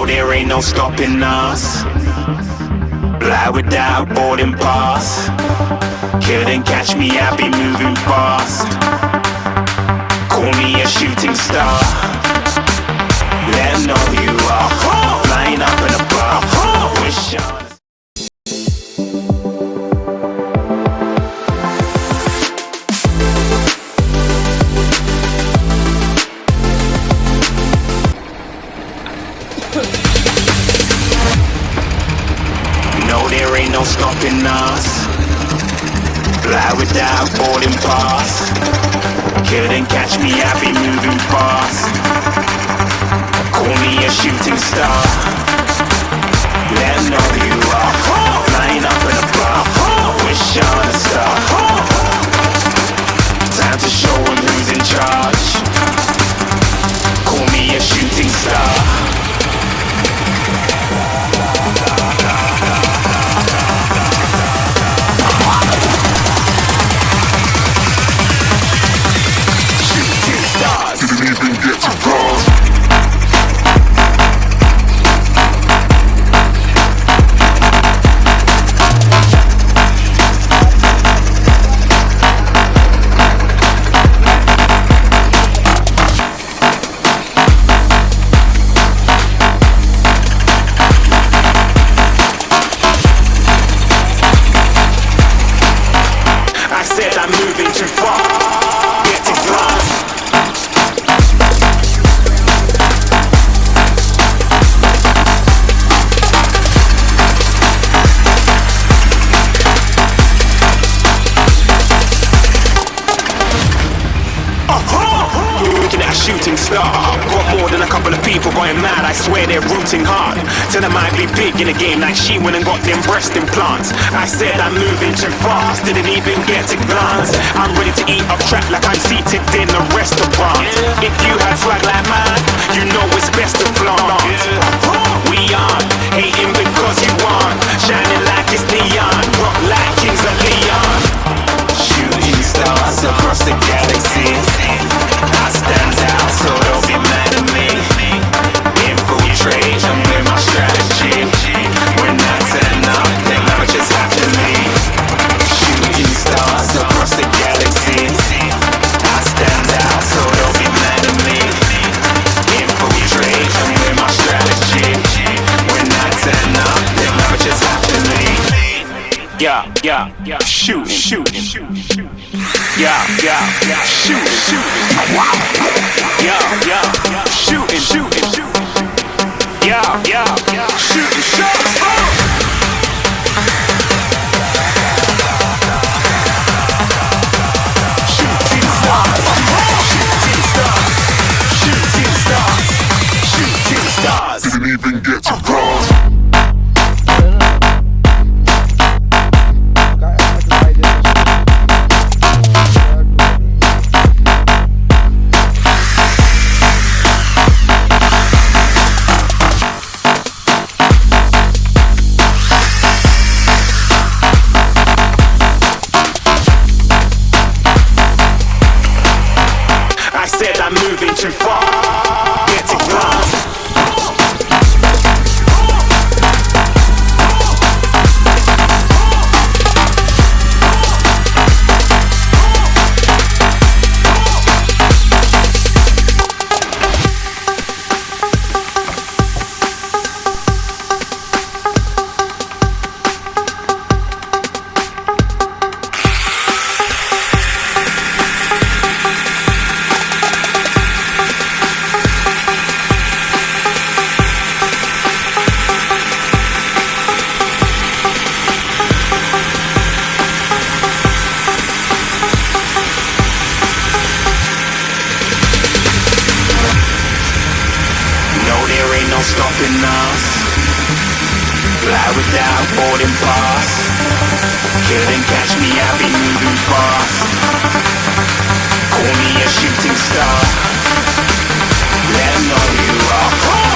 there ain't no stopping us. Fly without boarding pass. Couldn't catch me, I be moving fast. Call me a shooting star. Let 'em know who you are. Flying up in a bar. Wish on. No, there ain't no stopping us. Fly without boarding pass. Couldn't catch me, I be moving fast. Call me a shooting star. Let 'em know who you are. Flying up in a bar. Wish on a star. Time to show 'em who's in charge. Call me a shooting star. Didn't even get to cross. I said I'm moving too far. Get to glass. Shooting star. Got more than a couple of people going mad, I swear they're rooting hard. Tell them I be big in the game like she went and got them breast implants. I said I'm moving too fast, didn't even get to glance. I'm ready to eat up track like I'm seated in a restaurant. If you had swag like mine, you know it's best to flaunt. We aren't hating because you want, shining like it's neon, rock like Kings of Leon. Shooting stars across the galaxy. I stand out, so don't be mad at me. Infiltrate, I'm with my strategy. When I turn up, then I just have to leave. Shooting stars across the galaxy. I stand out, so don't be mad at me. Infiltrate, I'm with my strategy. When I turn up, then I just have to leave. Yeah, shooting. Yeah, shooting. Wow. Yeah, shooting. Yeah, shooting shots. Shooting stars. Didn't even get to cross. I'm moving too far. Get to glass. Stopping us. Fly without boarding pass. Couldn't catch me, I be moving fast. Call me a shooting star. Let 'em know you are.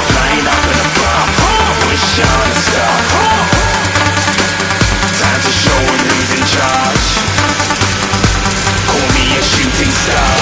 Flying up in a bar. Wish on a star. Time to show 'em who's in charge. Call me a shooting star.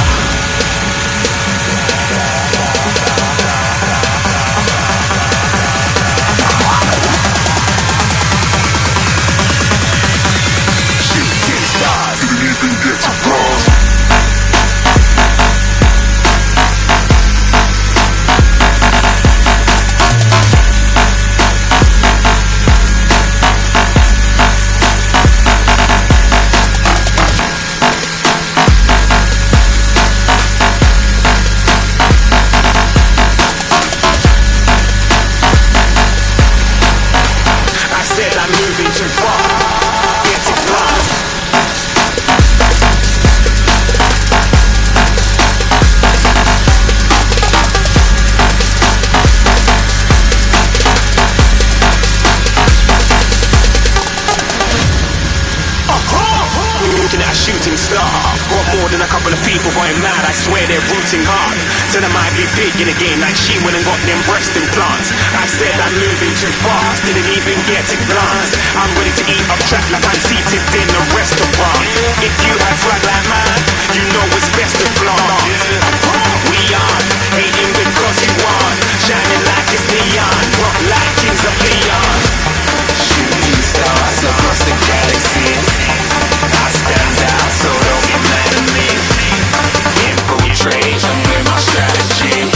star. Got more than a couple of people going mad, I swear they're rooting hard. Tell them I'd be big in the game like she went and got them breast implants. I said I'm moving too fast, didn't even get to glance. I'm ready to eat up track like I'm seated in a restaurant. If you had swag like mine, you know it's best to flaunt. We aren't hating because you aren't shining like it's neon, rock like kings of Leon. Shooting stars across the galaxy, I stand out, so don't get mad at me. Infiltrate with my strategy.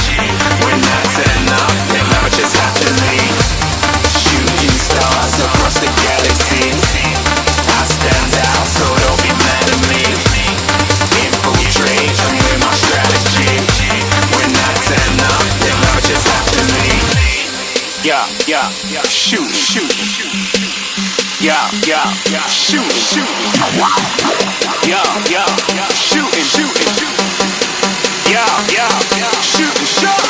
When I turn up, then I just have to leave. Shooting stars across the galaxy, I stand out, so don't be mad at me. Infiltrate with my strategy. When I turn up, then I just have to leave. Yeah, shoot. Yeah, shoot. Yeah, shooting. Yeah, shooting shots.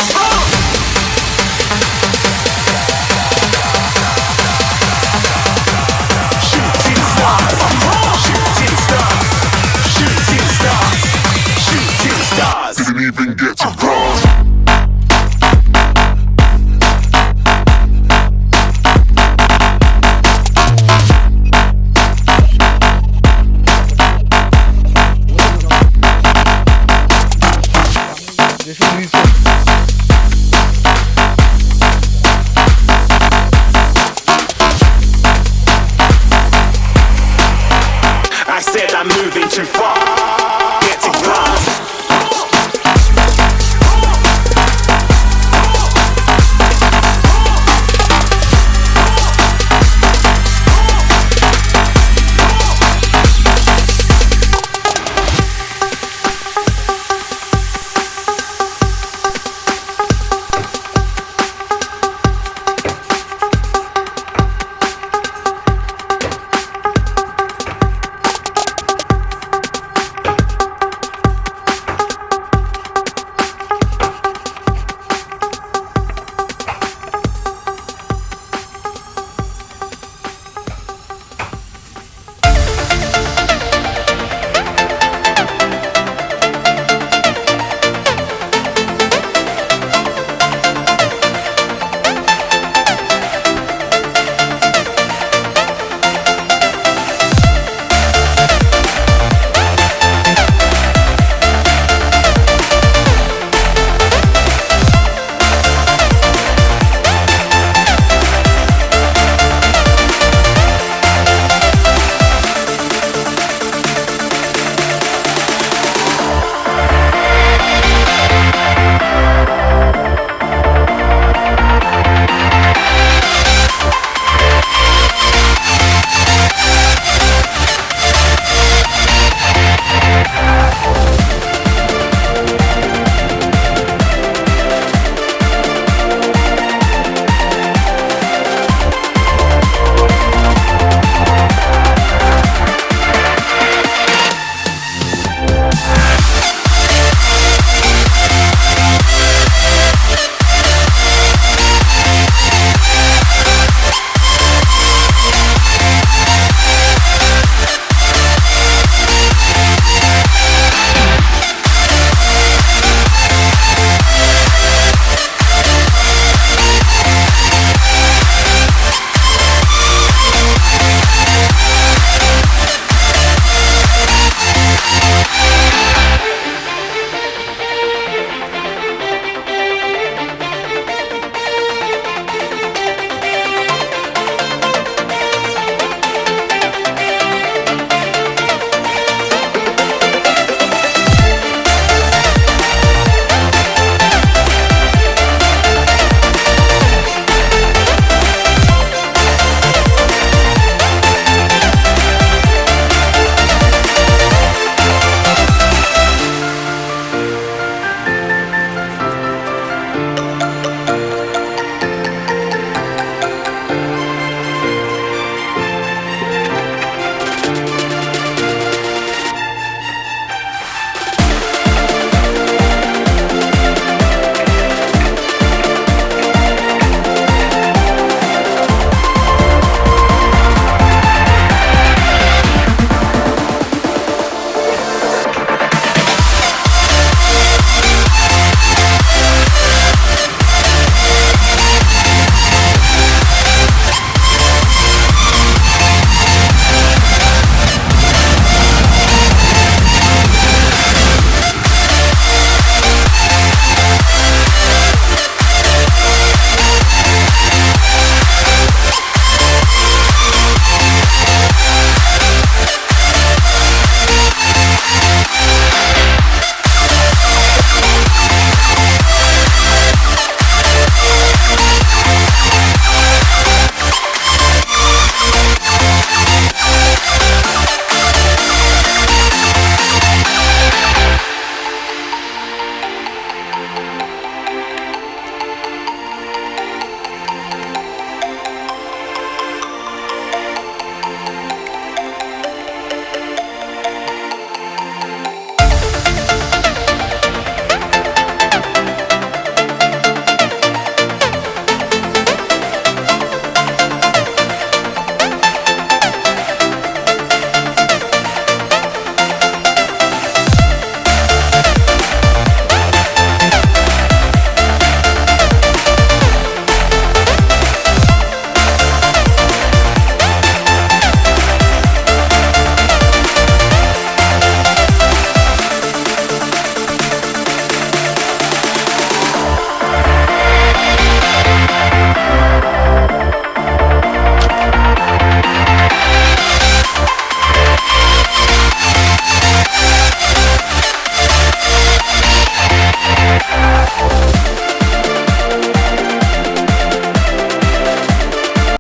Shooting stars. Didn't even get to cross. Deixa eu ver isso.